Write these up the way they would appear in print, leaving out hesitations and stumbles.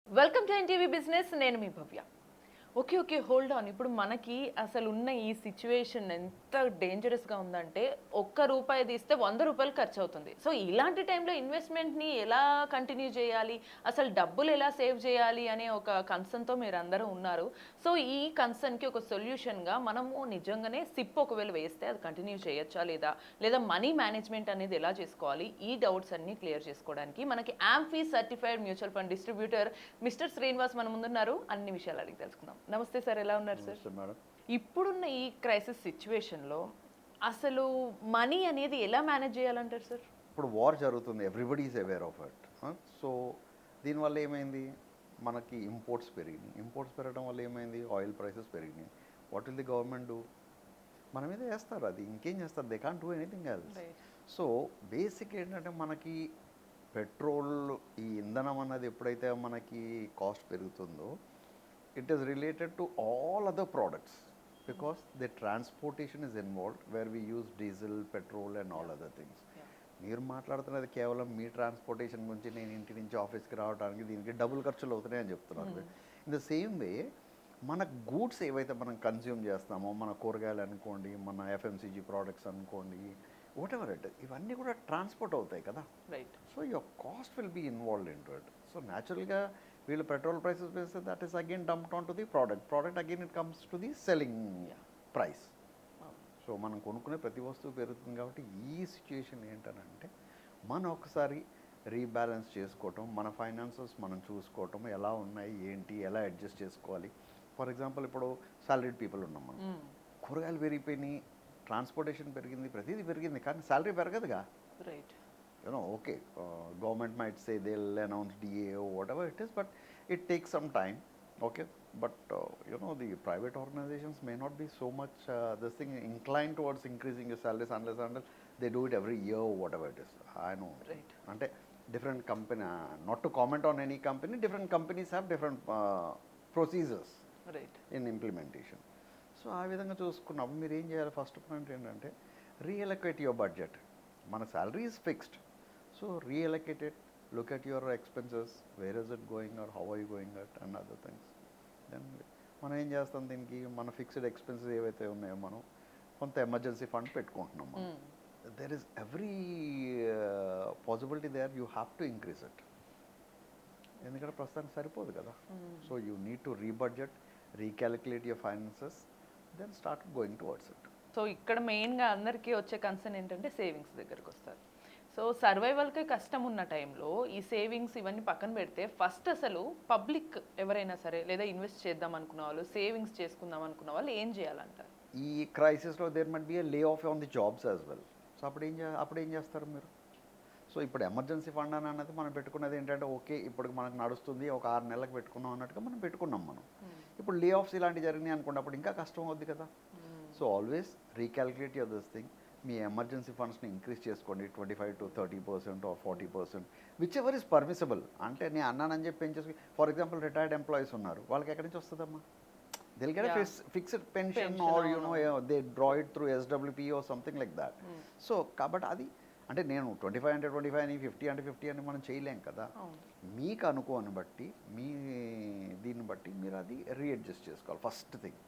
Welcome to NTV business. నేను మీ Bhavya. Okay hold on. ఇప్పుడు మనకి అసలు ఉన్న ఈ సిచ్యువేషన్ ఎంత డేంజరస్గా ఉందంటే ₹1 తీస్తే ₹100 ఖర్చు అవుతుంది. సో ఇలాంటి టైంలో ఇన్వెస్ట్మెంట్ని ఎలా కంటిన్యూ చేయాలి, అసలు డబ్బులు ఎలా సేవ్ చేయాలి అనే ఒక కన్సర్న్తో మీరు అందరూ ఉన్నారు. సో ఈ కన్సర్న్కి ఒక సొల్యూషన్గా మనము నిజంగానే సిప్ ఒకవేళ వేస్తే అది కంటిన్యూ చేయొచ్చా లేదా మనీ మేనేజ్మెంట్ అనేది ఎలా చేసుకోవాలి, ఈ డౌట్స్ అన్ని క్లియర్ చేసుకోవడానికి మనకి amphi certified mutual fund distributor mister Srinivas మన ముందున్నారు. అన్ని విషయాలు అడిగి తెలుసుకుందాం. నమస్తే సార్, ఎలా ఉన్నారు సార్? మేడం, ఇప్పుడున్న ఈ క్రైసిస్ సిచ్యువేషన్లో అసలు మనీ అనేది ఎలా మేనేజ్ చేయాలంటారు సార్? ఇప్పుడు వార్ జరుగుతుంది, everybody is aware of it. So దీనివల్ల ఏమైంది, మనకి ఇంపోర్ట్స్ పెరిగినాయి. ఇంపోర్ట్స్ పెరగడం వల్ల ఏమైంది, ఆయిల్ ప్రైసెస్ పెరిగినాయి. What will the government do? మన మీద వేస్తారు, అది ఇంకేం చేస్తారు, they can't do anything else. So basic ఏంటంటే మనకి పెట్రోల్, ఈ ఇంధనం అన్నది ఎప్పుడైతే మనకి కాస్ట్ పెరుగుతుందో, it is related to all other products because the transportation is involved where we use diesel, petrol and all other things. మీరు మాట్లాడుతున్నది కేవలం మీ ట్రాన్స్పోర్టేషన్ గురించి, నేను ఇంటి నుంచి ఆఫీస్కి రావడానికి దీనికి డబుల్ ఖర్చులు అవుతున్నాయని చెప్తున్నారు. ఇన్ ద సేమ్ వే మన గూడ్స్ ఏవైతే మనం కన్జ్యూమ్ చేస్తామో, మన కూరగాయలు అనుకోండి, మన ఎఫ్ఎంసీజీ ప్రోడక్ట్స్ అనుకోండి, వాట్ ఎవర్ ఇట్, ఇవన్నీ కూడా ట్రాన్స్పోర్ట్ అవుతాయి కదా. Right. So your cost will be involved into it. So న్యాచురల్గా వీళ్ళు పెట్రోల్ ప్రైసెస్ వేస్తే that is again dumped on to the product again it comes to the selling price. So మనం కొనుక్కునే ప్రతి వస్తువు పెరుగుతుంది. కాబట్టి ఈ సిచ్యుయేషన్ ఏంటనంటే మనం ఒకసారి రీబ్యాలెన్స్ చేసుకోవటం, మన ఫైనాన్సెస్ మనం చూసుకోవటం, ఎలా ఉన్నాయి ఏంటి, ఎలా అడ్జస్ట్ చేసుకోవాలి. ఫర్ ఎగ్జాంపుల్ ఇప్పుడు సాలరీడ్ పీపుల్ ఉన్నాం మనం, కూరగాయలు పెరిగిపోయినాయి, ట్రాన్స్పోర్టేషన్ పెరిగింది, ప్రతిదీ పెరిగింది, కానీ శాలరీ పెరగదుగా. Right. Okay, government might say they'll announce DA or whatever it is, but it takes some time. Okay, but the private organizations may not be so much this thing inclined towards increasing your salaries unless they do it every year or whatever it is. I know. Right. Ante different company, not to comment on any company, different companies have different procedures. Right. In implementation. So ఆ విధంగా చూసుకున్నప్పుడు మీరు ఏం చేయాలి, first point ఏంటంటే రీఅలొకేట్ your budget. మన salary is fixed, so reallocate it, look at your expenses, where is it going or how are you going at and other things. Then మనం ఏం చేస్తాం, దీనికి మన ఫిక్స్డ్ ఎక్స్పెన్సెస్ ఏవైతే ఉన్నాయో మనం కొంత ఎమర్జెన్సీ ఫండ్ పెట్టుకుంటున్నాం. There is every possibility there, you have to increase it. ఎందుకంటే ప్రస్తుతానికి సరిపోదు కదా. So you need to rebudget, recalculate your finances, then start going towards it. So ఇక్కడ మెయిన్గా అందరికీ వచ్చే కన్సర్న్ ఏంటంటే సేవింగ్స్ దగ్గరకు వస్తారు. సో సర్వైవల్కి కష్టం ఉన్న టైంలో ఈ సేవింగ్స్ ఇవన్నీ పక్కన పెడితే ఫస్ట్ అసలు పబ్లిక్ ఎవరైనా సరే లేదా ఇన్వెస్ట్ చేద్దాం అనుకున్న వాళ్ళు, సేవింగ్స్ చేసుకుందాం అనుకున్న వాళ్ళు ఏం చేయాలంటారు? ఈ క్రైసిస్లో దేర్ మట్ be a lay off on the jobs as well. So అప్పుడు ఏం చేస్తారు మీరు? సో ఇప్పుడు ఎమర్జెన్సీ ఫండ్ అని అన్నది మనం పెట్టుకున్నది ఏంటంటే, ఓకే ఇప్పుడు మనకు నడుస్తుంది, ఒక 6 నెలలకు పెట్టుకున్నాం అన్నట్టుగా మనం పెట్టుకున్నాం. మనం ఇప్పుడు లే ఆఫ్స్ ఇలాంటివి జరిగినాయి అనుకోండి, అప్పుడు ఇంకా కష్టం అవుద్ది కదా. So always recalculate your this thing. మీ ఎమర్జెన్సీ ఫండ్స్ని ఇంక్రీజ్ చేసుకోండి, 25 to 30% or 40%, whichever is permissible. అంటే నేను అన్నానని చెప్పి పెంచేసుకుని, ఫర్ ఎగ్జాంపుల్ రిటైర్డ్ ఎంప్లాయీస్ ఉన్నారు, వాళ్ళకి ఎక్కడి నుంచి వస్తుందమ్మా? They'll get fixed pension or they draw it through SWP or something like that. సో కాబట్టి అది అంటే నేను 25 అంటే 25 అని, 50 అంటే 50 అని మనం చేయలేం కదా. మీకు అనుకోని బట్టి, మీ దీన్ని బట్టి మీరు అది రీఅడ్జస్ట్ చేసుకోవాలి ఫస్ట్ థింగ్.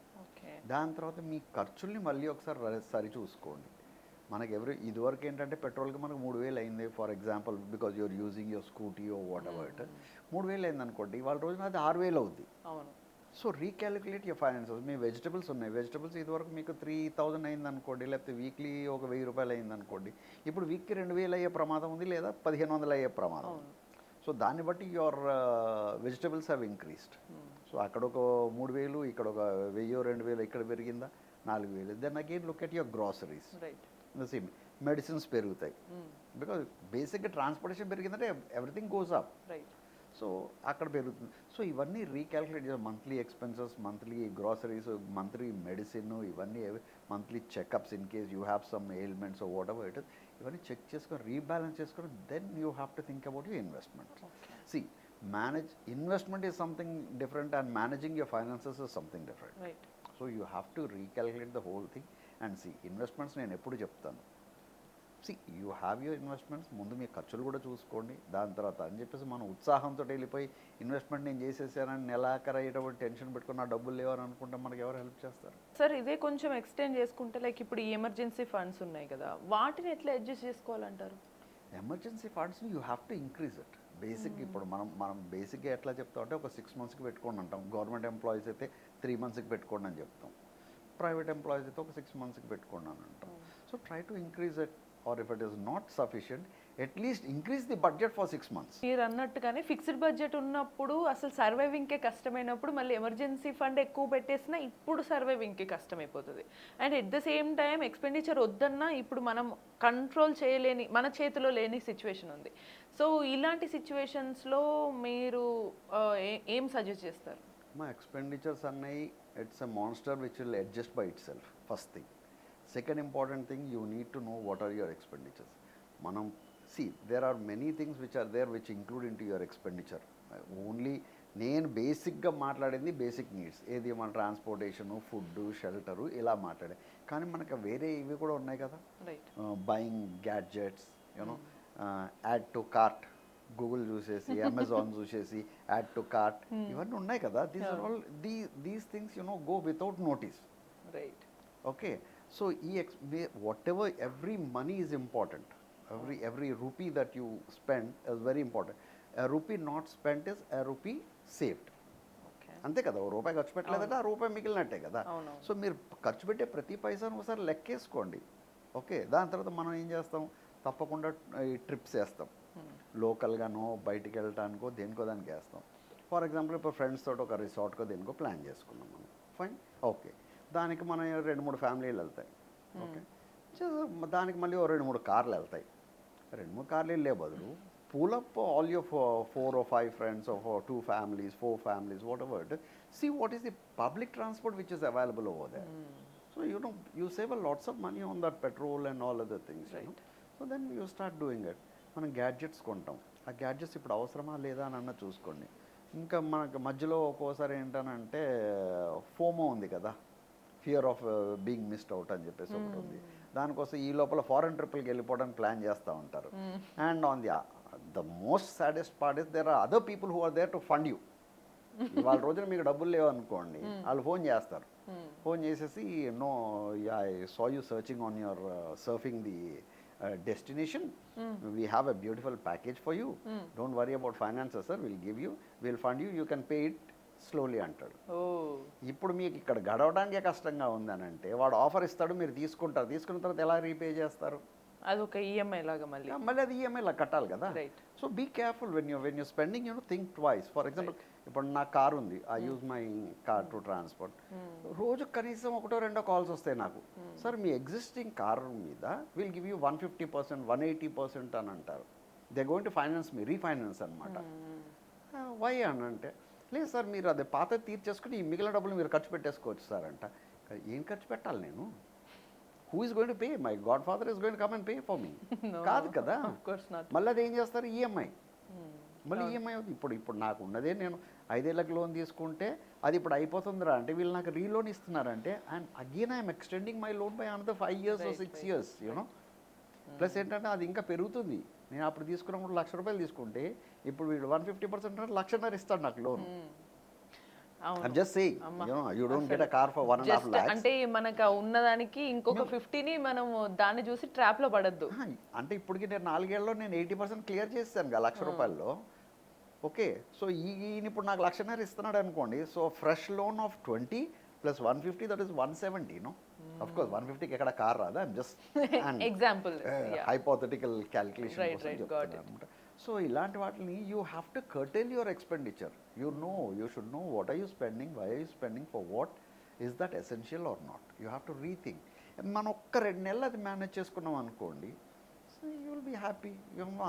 దాని తర్వాత మీ ఖర్చుల్ని మళ్ళీ ఒకసారి సరి చూసుకోండి. మనకి ఇదివరకు ఏంటంటే పెట్రోల్కి మనకు 3,000 అయింది for example, because you're using your scooty or whatever it, 3,000 అయింది అనుకోండి, ఇవాళ రోజున అది 6,000 అవుద్ది. అవును. So recalculate your finances. మీ వెజిటబుల్స్ ఉన్నాయి, వెజిటబుల్స్ ఇదివరకు మీకు 3,000 అయింది అనుకోండి, లేకపోతే వీక్లీ ఒక ₹1,000 అయింది అనుకోండి, ఇప్పుడు వీక్కి 2,000 అయ్యే ప్రమాదం ఉంది, లేదా 1,500 అయ్యే ప్రమాదం ఉంది. సో దాన్ని బట్టి your vegetables have increased. So అక్కడ ఒక 3,000, ఇక్కడ ఒక 1,000, 2,000 ఇక్కడ పెరిగిందా, 4,000. Then again look at your groceries. Same medicines పెరుగుతాయి, బికాజ్ బేసిక్గా ట్రాన్స్పోర్టేషన్ పెరిగిందంటే ఎవ్రీథింగ్ గోస్ అప్. సో అక్కడ పెరుగుతుంది. సో ఇవన్నీ రీక్యాలిక్యులేట్ చేయాలి. Monthly expenses, monthly groceries, monthly medicine, ఇవన్నీ monthly checkups in case you have some ailments whatever it is, ఇవన్నీ check చేసుకొని రీబ్యాలెన్స్ చేసుకొని then you have to think about your investment. See investment is something different and managing your finances is something different. So you have to recalculate the whole thing and see. Investments నేను ఎప్పుడు చెప్తాను, see you have your investments, ముందు మీ ఖర్చులు కూడా చూసుకోండి, దాని తర్వాత అని చెప్పేసి మనం ఉత్సాహంతో వెళ్ళిపోయి ఇన్వెస్ట్మెంట్ నేను చేసేసానని నెలాఖరు అయ్యేటప్పుడు టెన్షన్ పెట్టుకుని నా డబ్బులు లేవని అనుకుంటే మనకి ఎవరు హెల్ప్ చేస్తారు? సార్ ఇదే కొంచెం ఎక్స్టెండ్ చేసుకుంటే లైక్ ఇప్పుడు ఈ ఎమర్జెన్సీ ఫండ్స్ ఉన్నాయి కదా, వాటిని ఎట్లా అడ్జస్ట్ చేసుకోవాలంటారు? ఎమర్జెన్సీ ఫండ్స్ని you have to increase it. Basic ఇప్పుడు మనం బేసిక్గా ఎట్లా చెప్తాం అంటే ఒక 6 మంత్స్కి పెట్టుకోండి అంటాం. గవర్నమెంట్ ఎంప్లాయీస్ అయితే 3 మంత్స్కి పెట్టుకోండి అని చెప్తాం. ప్రైవేట్ ఎంప్లాయీస్ అయితే ఒక 6 మంత్స్కి పెట్టుకోండి అని అంటాం. So try to increase it, or if it is not sufficient at least increase the budget for 6 months. మీరు అన్నట్టుగానే ఫిక్స్డ్ బడ్జెట్ ఉన్నప్పుడు అసలు సర్వైవింగ్కే కష్టమైనప్పుడు మళ్ళీ ఎమర్జెన్సీ ఫండ్ ఎక్కువ పెట్టేసినా ఇప్పుడు సర్వైవింగ్కి కష్టమైపోతుంది. And at the same time expenditure వద్దన్నా ఇప్పుడు మనం కంట్రోల్ చేయలేని, మన చేతిలో లేని సిచ్యువేషన్ ఉంది. సో ఇలాంటి సిచ్యువేషన్స్లో మీరు ఏం సజెస్ట్ చేస్తారు? మా ఎక్స్పెండిచర్స్ అన్నవి it's a monster which will adjust by itself, first thing. Second important thing, you need to know what are your expenditures. మనం there are many things which are there which include into your expenditure. Only నేను బేసిక్గా మాట్లాడింది basic needs, ఏది మన transportation, food, shelter ఇలా మాట్లాడే. కానీ మనకు వేరే ఇవి కూడా ఉన్నాయి కదా, buying gadgets, you know, add to cart, Google చూసేసి అమెజాన్ చూసేసి యాడ్ టు కార్ట్, ఇవన్నీ ఉన్నాయి కదా. These are all these things go without notice. Right. Okay, so whatever every money is important. Every rupee that you spend is very important. A rupee not spent is a rupee saved. అంతే కదా, ఓ రూపాయి ఖర్చు పెట్టలేదంటే ఆ రూపాయి మిగిలినట్టే కదా. So మీరు ఖర్చు పెట్టే ప్రతి పైసాను ఒకసారి లెక్కేసుకోండి. ఓకే, దాని తర్వాత మనం ఏం చేస్తాం, తప్పకుండా ఈ ట్రిప్స్ వేస్తాం, లోకల్గానో బయటికి వెళ్ళటానికో దేనికో దానికి వేస్తాం. ఫర్ ఎగ్జాంపుల్ ఇప్పుడు ఫ్రెండ్స్ తోటి ఒక రిసార్ట్కో దేనికో ప్లాన్ చేసుకున్నాం మనం, ఫైన్, ఓకే, దానికి మనం 2-3 ఫ్యామిలీలు వెళ్తాయి. ఓకే, దానికి మళ్ళీ 2-3 కార్లు వెళ్తాయి. 2-3 కార్లు వెళ్ళే బదులు pull up all your 4 or 5 friends or 2 families, 4 families, whatever it is. See what is the public transport which is available over there. So you save a lots of money on that petrol and all other things. Right. So then you start doing it. మనం gadgets కొంటాం, ఆ gadgets ఇప్పుడు అవసరమా లేదా అని అన్న చూసుకోండి. ఇంకా మనకు మధ్యలో ఒక్కోసారి ఏంటనంటే ఫోమో ఉంది కదా, fear of being missed out అని చెప్పేసి ఒకటి ఉంది. దానికోసం ఈ లోపల ఫారెన్ ట్రిప్కి వెళ్ళిపోవడానికి ప్లాన్ చేస్తూ ఉంటారు. And on the most saddest part is there are other people who are there to fund you. వాళ్ళ రోజున మీకు డబ్బులు లేవు అనుకోండి, వాళ్ళు ఫోన్ చేస్తారు. ఫోన్ చేసేసి, no, I saw you searching on your surfing the destination, we have a beautiful package for you, don't worry about finances sir, we'll give you, we'll fund you, you can pay it slowly అంటాడు. ఇప్పుడు మీకు ఇక్కడ గడవడానికే కష్టంగా ఉందనంటే వాడు offer ఇస్తాడు, మీరు తీసుకుంటారు. తీసుకున్న తర్వాత ఎలా రీపే చేస్తారు? అదొక ఈఎంఐ లాగా మళ్ళీ అది ఈఎంఐ లాగా కట్టాలి కదా. So be careful when you spending, think twice. For example ఇప్పుడు నా కార్ ఉంది, I use my car to transport. రోజు కనీసం 1-2 కాల్స్ వస్తాయి నాకు, సార్ మీ ఎగ్జిస్టింగ్ కార్ మీద విల్ గివ్ యూ 150%, 180% అని అంటారు. They going to finance me, refinance అనమాట. వై అని అంటే, లేదు సార్ మీరు అదే పాత తీర్చేసుకుని ఈ మిగిలిన డబ్బులు మీరు ఖర్చు పెట్టేసుకోవచ్చు సార్ అంట. ఏం ఖర్చు పెట్టాలి నేను? Who is going to pay? My God father is going to come and pay for me? కాదు కదా. మళ్ళీ అది ఏం చేస్తారు, ఈఎంఐ. మళ్ళీ ఈఎంఐ అవుతుంది. ఇప్పుడు నాకు ఉన్నదే, నేను 5 ఏళ్ళకి లోన్ తీసుకుంటే అది ఇప్పుడు అయిపోతుందిరా అంటే వీళ్ళు నాకు రీలోన్ ఇస్తున్నారంటే and again I'm extending my loan by another 5 years or 6 years, plus ఏంటంటే అది ఇంకా పెరుగుతుంది. నేను అప్పుడు తీసుకున్నప్పుడు ₹1,00,000 తీసుకుంటే ఇప్పుడు వీడు 150% ₹1,50,000 ఇస్తాడు నాకు loan. I'm just saying, you don't get a car for 1.5 lakhs. అంటే మనకు ఉన్నదానికి ఇంకొక 50ని మనం దాన్ని చూసి ట్రాప్ లో పడద్దు. అంటే ఇప్పటికి నేను 4 ఏళ్ళలో నేను 80% క్లియర్ చేస్తాను కదా ₹1,00,000. ఓకే, సో ఈయన ఇప్పుడు నాకు ₹1,00,000 ఇస్తున్నాడు అనుకోండి. So fresh loan of 20 + 150, that is 170. Of course 150కి ఎక్కడ కార్ రాదా, I'm just example, hypothetical calculation. So ఇలాంటి వాటిని you have to curtail your expenditure. You should know what are you spending, why are you spending, for what, is that essential or not. You have to rethink. మనం ఒక్క 2 నెలలు అది manage చేసుకున్నాం అనుకోండి, so you will be happy.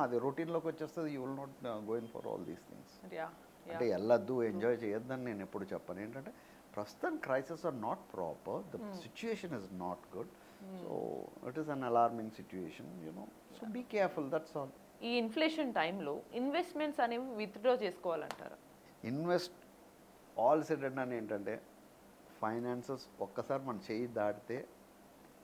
అది రొటీన్లోకి వచ్చేస్తుంది. You will not going for all these things. అంటే వెళ్ళొద్దు, ఎంజాయ్ చేయొద్దని నేను ఎప్పుడు చెప్పను. ఏంటంటే ప్రస్తుతం crisis or not proper, the situation is not good, so it is an alarming situation, so be careful, that's all. ఈ ఇన్ఫ్లేషన్ టైంలో ఇన్వెస్ట్మెంట్స్ అనేవి విత్డ్రా చేసుకోవాలంటారా? ఇన్వెస్ట్ ఆల్ సెడ్ అని ఏంటంటే ఫైనాన్సెస్ ఒక్కసారి మన చేయి దాటితే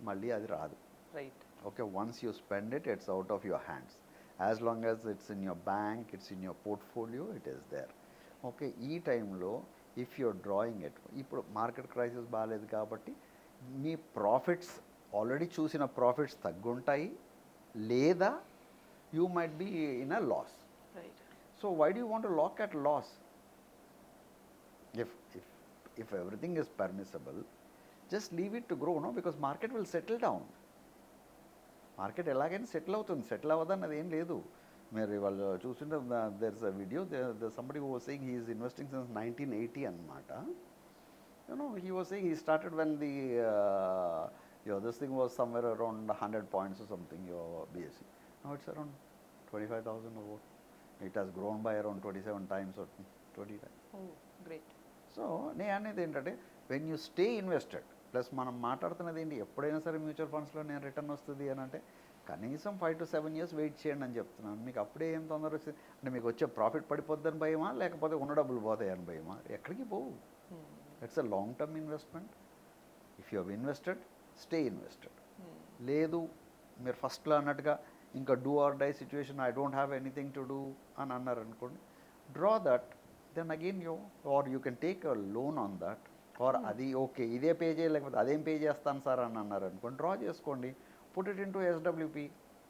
మళ్ళీ అది రాదు. Right. Okay, once you spend it, it's out of your hands. As long as it's in your bank, it's in your portfolio, it is there. Okay, ఈ టైంలో ఇఫ్ యూర్ డ్రాయింగ్ ఇట్, ఇప్పుడు మార్కెట్ క్రైసిస్ బాగాలేదు కాబట్టి మీ profits already చూసిన profits తగ్గుంటాయి, లేదా you might be in a loss. Right. So why do you want to lock at loss? if everything is permissible, just leave it to grow, no, because market will settle down. Market ఎలాగైనా settle అవుతుంది, settle అవ్వదన్నది ఏం లేదు. మీరు వాళ్ళు చూస్తుంటే there is a video, somebody who was saying he is investing since 1980 అనమాట. You know he was saying he started when the this thing was somewhere around 100 points or something, your BSE. Now it's around 25,000 or what. It has grown by around 27 times or 20 times. Oh, great. So నేను అనేది ఏంటంటే when you stay invested, plus మనం మాట్లాడుతున్నది ఏంటి, ఎప్పుడైనా సరే mutual ఫండ్స్లో నేను రిటర్న్ వస్తుంది అని అంటే కనీసం 5 to 7 years వెయిట్ చేయండి అని చెప్తున్నాను. మీకు అప్పుడే ఏం తొందర వచ్చింది అంటే మీకు వచ్చే ప్రాఫిట్ పడిపోద్దని భయమా, లేకపోతే ఉన్న డబ్బులు పోతాయని భయమా? ఎక్కడికి పోవు. It's a long term investment. If you have invested, stay invested. లేదు మీరు ఫస్ట్లో అన్నట్టుగా ఇంకా do or die situation, I don't have anything to do అని అన్నారు అనుకోండి, draw that, then again you can take a loan on that, or అది okay ఇదే పే చేయలేకపోతే అదేం పే చేస్తాను సార్ అని అన్నారు అనుకోండి, డ్రా చేసుకోండి, put it into SWP,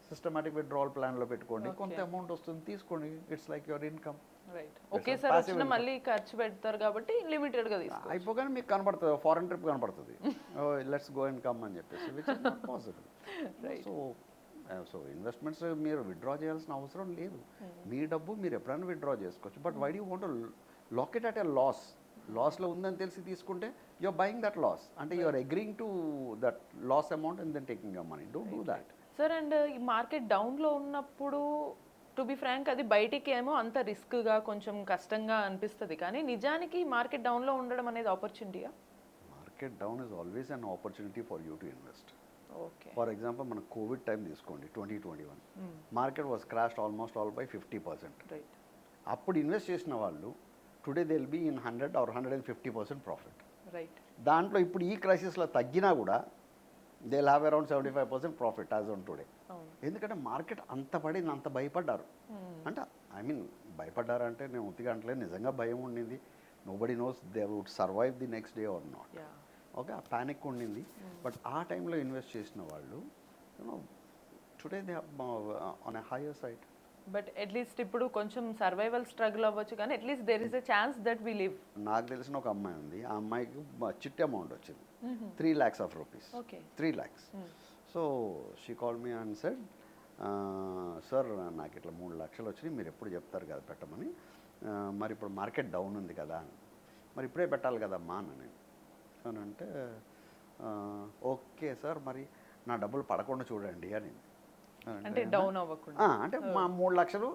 systematic withdrawal ప్లాన్లో పెట్టుకోండి, కొంత అమౌంట్ వస్తుంది తీసుకోండి, it's like your income. Right. Okay sir వచ్చిన మళ్ళీ ఖర్చు పెడతారు కాబట్టి లిమిటెడ్గా తీసుకోండి. అయిపోగానే మీకు కనబడుతుంది, ఫారెన్ ట్రిప్ కనబడుతుంది, లెట్స్ గో అండ్ కమ్ అని చెప్పేసి, which is not possible. So investments మీరు విత్డ్రా చేయాల్సిన అవసరం లేదు. మీ డబ్బు మీరు ఎప్పుడైనా విత్డ్రా చేసుకోవచ్చు. But why do want lock it at a loss? లాస్లో ఉందని తెలిసి తీసుకుంటే you are buying that loss, అంటే you are agreeing to that loss amount and then taking your money. Don't do that. Sir, and ఈ market డౌన్లో ఉన్నప్పుడు to be frank అది బయటికి ఏమో అంత రిస్క్గా కొంచెం కష్టంగా అనిపిస్తుంది, కానీ నిజానికి మార్కెట్ డౌన్లో ఉండడం అనేది ఆపర్చునిటీయా? Market down is always an opportunity for you to invest. Okay. For example మన కోవిడ్ టైం తీసుకోండి, 2021 market was crashed almost all by 50%. Right. అప్పుడు ఇన్వెస్ట్ చేసిన వాళ్ళు today they will be in 100 or 150% profit. Right. దాంట్లో ఇప్పుడు ఈ క్రైసిస్లో తగ్గినా కూడా they will have around 75% profit as on today. ఎందుకంటే మార్కెట్ అంత పడింది, అంత భయపడ్డారు. అంటే ఐ మీన్ భయపడ్డారు అంటే నేను ఉత్తిగా అంటలేదు, నిజంగా భయం ఉండింది. Nobody knows they would survive the next day or not. Okay, ఆ ప్యానిక్ ఉండింది. బట్ ఆ టైంలో ఇన్వెస్ట్ చేసిన వాళ్ళు you know today they on a higher side. But at least ఇప్పుడు కొంచెం సర్వైవల్ స్ట్రగుల్ అవ్వచ్చు, కానీ at least there is a chance that we live. నాకు తెలిసిన ఒక అమ్మాయి ఉంది, ఆ అమ్మాయికి చిట్టి అమౌంట్ వచ్చింది, 3 lakhs of rupees. Okay. 3 lakhs. So she call me and said, sir నాకు ఇట్లా 3 లక్షలు వచ్చినాయి, మీరు ఎప్పుడు చెప్తారు కదా పెట్టమని, మరి ఇప్పుడు మార్కెట్ డౌన్ ఉంది కదా, మరి ఇప్పుడే పెట్టాలి కదమ్మా అని నేను అని అంటే, ఓకే సార్ మరి నా డబ్బులు పడకుండా చూడండి అని. అంటే డౌన్ అవ్వకుండా, అంటే మా 3 లక్షలు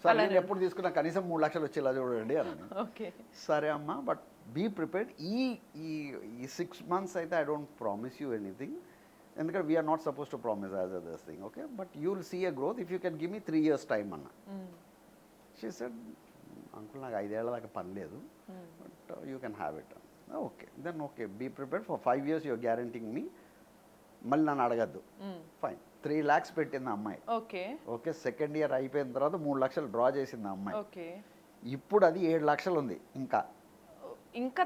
సార్ నేను ఎప్పుడు తీసుకున్నా కనీసం 3 లక్షలు వచ్చేలా చూడండి అని. ఓకే, సరే అమ్మా, బట్ బీ ప్రిపేర్డ్. ఈ 6 months అయితే I don't promise you anything, ఎందుకంటే we're not suppose to promise as a this thing. Okay, but you will see a growth if you can give me 3 years time అన్న. She said, uncle నాకు 5 ఏళ్ల దాకా పని లేదు, but you can have it. Okay, then okay, be prepared for 5 years you're guaranteeing me, మళ్ళీ నన్ను అడగద్దు. Fine, 3 lakhs పెట్టింది అమ్మాయి. ఓకే. ఓకే, సెకండ్ ఇయర్ అయిపోయిన తర్వాత 3 లక్షలు డ్రా చేసింది అమ్మాయి. ఓకే. ఇప్పుడు అది 7 లక్షలు ఉంది, ఇంకా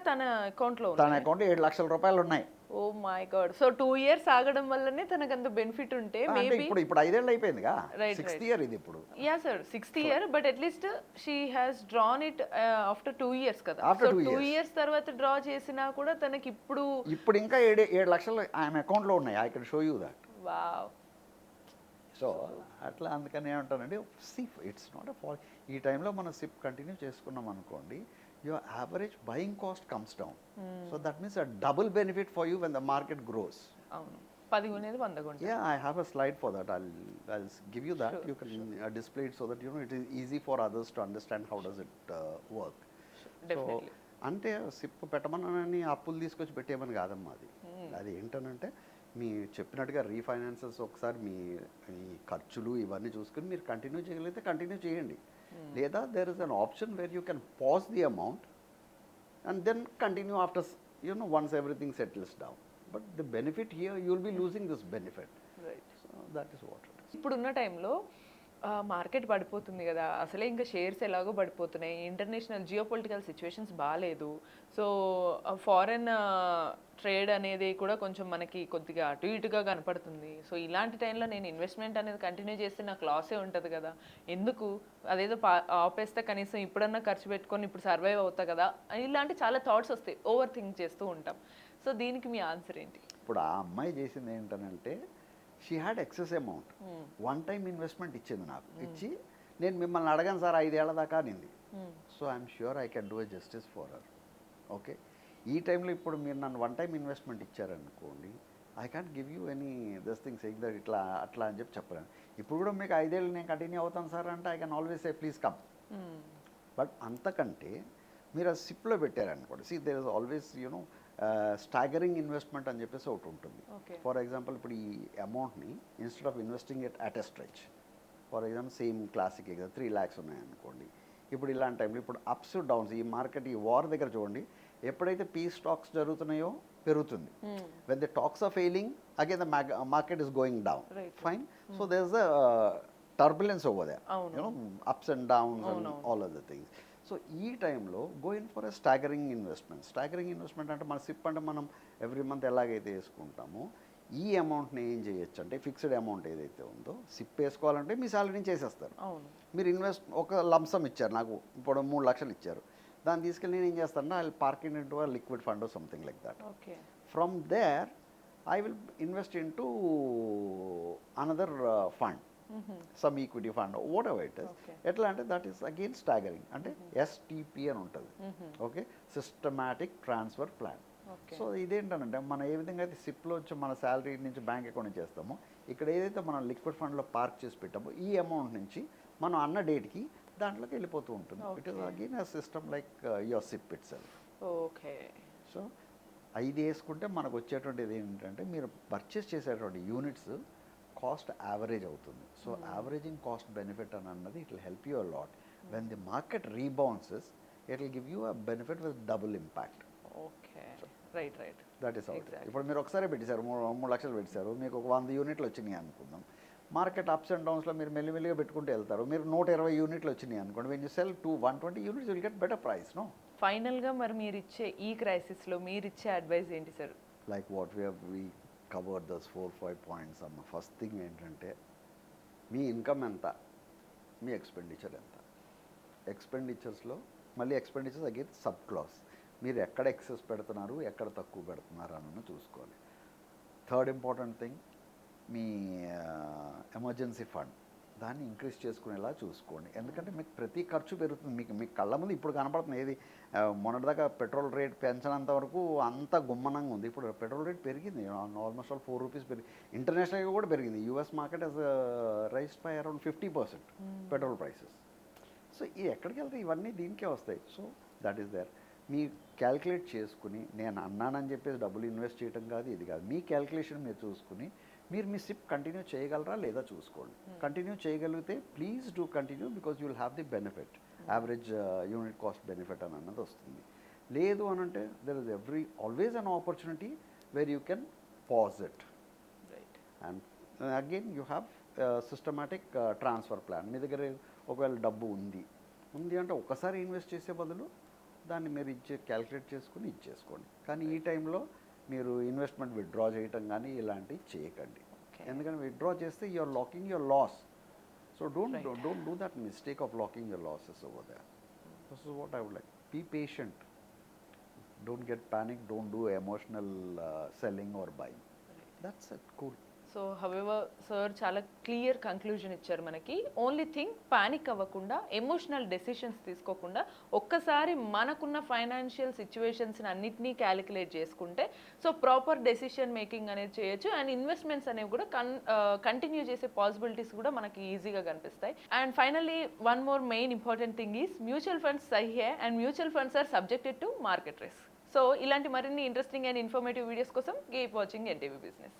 తన అకౌంట్లో తన అకౌంట్ 7 లక్షల రూపాయలు ఉన్నాయి. Oh my God. So 2 years ఆగడం వల్లనే తనకు అంత బెనిఫిట్ ఉంటే మేబీ ఇప్పుడు 5 ఏళ్ళు అయిపోయిందిగా, 6th year ఇది ఇప్పుడు. Yeah sir, 6th year, but at least she has drawn it after 2 years కదా. After 2 2 years తర్వాత డ్రా చేసినా కూడా తనకి ఇప్పుడు ఇంకా 7 లక్షలు ఆమె అకౌంట్లో ఉన్నాయి. I can show you that. Wow. So అట్లా అందుకని ఏమంటానండి, SIP it's not a fall. ఈ టైంలో మనం సిప్ కంటిన్యూ చేసుకున్నాం అనుకోండి, your average buying cost comes down. So that means a double benefit for you when the market grows. అవును, 10 గునేది 100 గుంట. Yeah, I have a slide for that. I'll give you that. Sure, you can display it so that it is easy for others to understand how does it work. Definitely. So అంటే SIP పెట్టమని అప్పులు తీసుకొచ్చి పెట్టేమని కాదమ్మా అది. అది ఏంటనంటే మీ చెప్పినట్టుగా రీఫైనాన్సెస్ ఒకసారి మీ ఖర్చులు ఇవన్నీ చూసుకుని మీరు కంటిన్యూ చేయగలిగితే కంటిన్యూ చేయండి. లేదా there is an option where you can pause the amount and then continue after, once everything settles down. But the benefit here, you will be losing this benefit. Right. So that is what it is. ఇప్పుడున్న టైంలో market పడిపోతుంది కదా, అసలే ఇంకా shares ఎలాగో పడిపోతున్నాయి, international geopolitical situations బాగాలేదు. So foreign trade అనేది కూడా కొంచెం మనకి కొద్దిగా అటు ఇటుగా కనపడుతుంది. సో ఇలాంటి టైంలో నేను ఇన్వెస్ట్మెంట్ అనేది కంటిన్యూ చేస్తే నాకు లాసే ఉంటుంది కదా, ఎందుకు అదేదో ఆపేస్తే కనీసం ఇప్పుడన్నా ఖర్చు పెట్టుకొని ఇప్పుడు సర్వైవ్ అవుతా కదా, ఇలాంటి చాలా థాట్స్ వస్తాయి, ఓవర్ థింక్ చేస్తూ ఉంటాం. సో దీనికి మీ ఆన్సర్ ఏంటి? ఇప్పుడు ఆ అమ్మాయి చేసింది ఏంటనంటే, she had excess amount, one time investment ఇచ్చింది నాకు. ఇచ్చి నేను మిమ్మల్ని అడగాను సార్ 5 ఏళ్ల దాకా అనింది. So I'm sure I can do a justice for her. Okay, ఈ టైంలో ఇప్పుడు మీరు నన్ను వన్ టైం ఇన్వెస్ట్మెంట్ ఇచ్చారనుకోండి, I can't give you any this thing saying that ఇట్లా అట్లా అని చెప్పి చెప్పలేను. ఇప్పుడు కూడా మీకు 5 ఏళ్ళు నేను కంటిన్యూ అవుతాను సార్ అంటే I can always say please come. But అంతకంటే మీరు అది సిప్లో పెట్టారనుకోండి, see there is always you know staggering investment అని చెప్పేసి ఒకటి ఉంటుంది. ఫర్ ఎగ్జాంపుల్ ఇప్పుడు ఈ అమౌంట్ని instead of investing it at a stretch, for example same classic కదా 3 lakhs ఉన్నాయనుకోండి, ఇప్పుడు ఇలాంటి టైంలో ఇప్పుడు అప్స్ డౌన్స్ ఈ మార్కెట్ ఈ వార్ దగ్గర చూడండి, ఎప్పుడైతే పీ స్టాక్స్ జరుగుతున్నాయో పెరుగుతుంది. When the talks are failing again the market is going down, fine. So there is a turbulence over there, you know ups and downs and all other things. So ఈ టైంలో going for a staggering investment. Staggering investment అంటే మన SIP అంటే మనం every month ఎలాగైతే వేసుకుంటామో ఈ అమౌంట్ని ఏం చేయొచ్చు అంటే, ఫిక్స్డ్ అమౌంట్ ఏదైతే ఉందో సిప్ వేసుకోవాలంటే మీ శాలరీ నుంచి చేసేస్తారు. మీరు ఒక లంసమ్ ఇచ్చారు నాకు, ఇప్పుడు 3 లక్షలు ఇచ్చారు, దాన్ని తీసుకెళ్ళి నేను ఏం చేస్తాను, I will park in into a liquid fund or something like that. From there I will invest into another fund, some equity fund, whatever it is. ఎట్లా అంటే దట్ ఈస్ అగైన్ స్టాగరింగ్, అంటే STP అని ఉంటుంది. Okay, systematic transfer plan. So ఇదేంటంటే మనం ఏ విధంగా అయితే సిప్లో వచ్చి మన శాలరీ నుంచి బ్యాంక్ అకౌంట్ నుంచి చేస్తామో, ఇక్కడ ఏదైతే మనం లిక్విడ్ ఫండ్లో పార్క్ చేసి పెట్టామో ఈ అమౌంట్ నుంచి మనం అన్న డేట్కి దాంట్లోకి వెళ్ళిపోతూ ఉంటుంది. It is again a system like your SIP itself. Okay, so 5 వేసుకుంటే మనకు వచ్చేటువంటిది ఏంటంటే, మీరు పర్చేస్ చేసేటువంటి యూనిట్స్ కాస్ట్ యావరేజ్ అవుతుంది. సో యావరేజింగ్ కాస్ట్ బెనిఫిట్ అని అన్నది it will help you a lot. When the market rebounces it will give you a benefit with double impact. Okay, right right, that is out. ఇప్పుడు మీరు ఒకసారి పెట్టేశారు 3 లక్షలు పెట్టేశారు, మీకు ఒక 100 యూనిట్లు వచ్చినాయి అనుకుందాం. మార్కెట్ అప్స్ అండ్ డౌన్స్లో మీరు మెల్లిమెల్లిగా పెట్టుకుంటూ వెళ్తారు, మీరు 120 యూనిట్లు వచ్చినాయి అనుకోండి, when you sell to 120 units will get better price. No, ఫైనల్గా మరి మీరు ఇచ్చే ఈ క్రైసిస్లో మీరు ఇచ్చే అడ్వైస్ ఏంటి sir? Like what we cover this 4-5 points అమ్మ. ఫస్ట్ థింగ్ ఏంటంటే, మీ ఇన్కమ్ ఎంత, మీ ఎక్స్పెండిచర్ ఎంత. ఎక్స్పెండిచర్స్లో మళ్ళీ ఎక్స్పెండిచర్స్ అగైన్ సబ్ క్లాస్, మీరు ఎక్కడ ఎక్సెస్ పెడుతున్నారు ఎక్కడ తక్కువ పెడుతున్నారు అన్న చూసుకోవాలి. థర్డ్ ఇంపార్టెంట్ థింగ్, మీ ఎమర్జెన్సీ ఫండ్ దాన్ని ఇంక్రీజ్ చేసుకునేలా చూసుకోండి. ఎందుకంటే మీకు ప్రతి ఖర్చు పెరుగుతుంది, మీకు కళ్ళ ముందు ఇప్పుడు కనపడుతుంది. ఏది మొన్నటిదాకా పెట్రోల్ రేట్ పెంచినంత వరకు అంత గుమ్మనంగా ఉంది, ఇప్పుడు పెట్రోల్ రేట్ పెరిగింది ఆల్మోస్ట్ ఆల్ 4 రూపీస్ పెరిగి, ఇంటర్నేషనల్గా కూడా పెరిగింది. US market has raised by around 50% petrol prices. So ఈ ఎక్కడికి వెళ్తే ఇవన్నీ దీనికే వస్తాయి. So that is there. మీ క్యాల్కులేట్ చేసుకుని, నేను అన్నానని చెప్పేసి డబ్బులు ఇన్వెస్ట్ చేయడం కాదు, ఇది కాదు, మీ క్యాల్కులేషన్ మీరు చూసుకుని మీరు మీ సిప్ కంటిన్యూ చేయగలరా లేదా చూసుకోండి. కంటిన్యూ చేయగలిగితే please do continue, because you will have the benefit, average unit cost benefit అని అన్నది వస్తుంది. లేదు అని అంటే there is always an opportunity where you can pause it. And again you have systematic transfer plan. మీ దగ్గర ఒకవేళ డబ్బు ఉంది అంటే ఒకసారి ఇన్వెస్ట్ చేసే బదులు దాన్ని మీరు క్యాల్కులేట్ చేసుకుని ఇచ్చేసుకోండి. కానీ ఈ టైంలో మీరు ఇన్వెస్ట్మెంట్ విత్డ్రా చేయటం కానీ ఇలాంటివి చేయకండి. ఎందుకంటే విత్డ్రా చేస్తే you're locking your loss. So don't do that mistake of locking your losses over there. This is what I would like. Be patient, don't get panic, don't do emotional selling or buying. That's it, cool. So however sir చాలా clear conclusion ఇచ్చారు మనకి. Only thing, panic అవ్వకుండా, emotional decisions తీసుకోకుండా ఒక్కసారి మనకున్న financial సిచ్యువేషన్స్ని అన్నిటినీ calculate చేసుకుంటే so proper decision making అనేది చేయొచ్చు. అండ్ ఇన్వెస్ట్మెంట్స్ అనేవి కూడా కంటిన్యూ చేసే పాసిబిలిటీస్ కూడా మనకి ఈజీగా కనిపిస్తాయి. And finally one more main important thing is mutual funds సహీ హై and mutual funds are subjected to market risk. So ఇలాంటి మరిన్ని ఇంట్రెస్టింగ్ అండ్ ఇన్ఫర్మేటివ్ వీడియోస్ కోసం కీప్ వాచింగ్ NTV బిజినెస్.